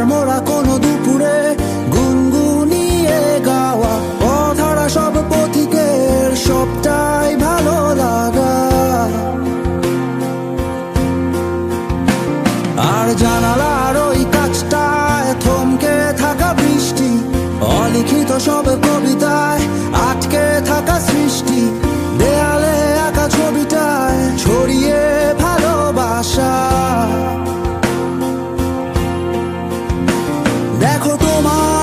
মোরা কোনো দুপুরে গুনগুনিয়ে গাওয়া অধরা সব পথিকের সবটাই ভালো লাগা। আর জানালার ওই কাছটায় থমকে থাকা বৃষ্টি, অলিখিত সব কবিতায় আটকে থাকা সৃষ্টি, দেয়ালে আঁকা ছবিটায় ছড়িয়ে ভালোবাসা। দেখো তোমার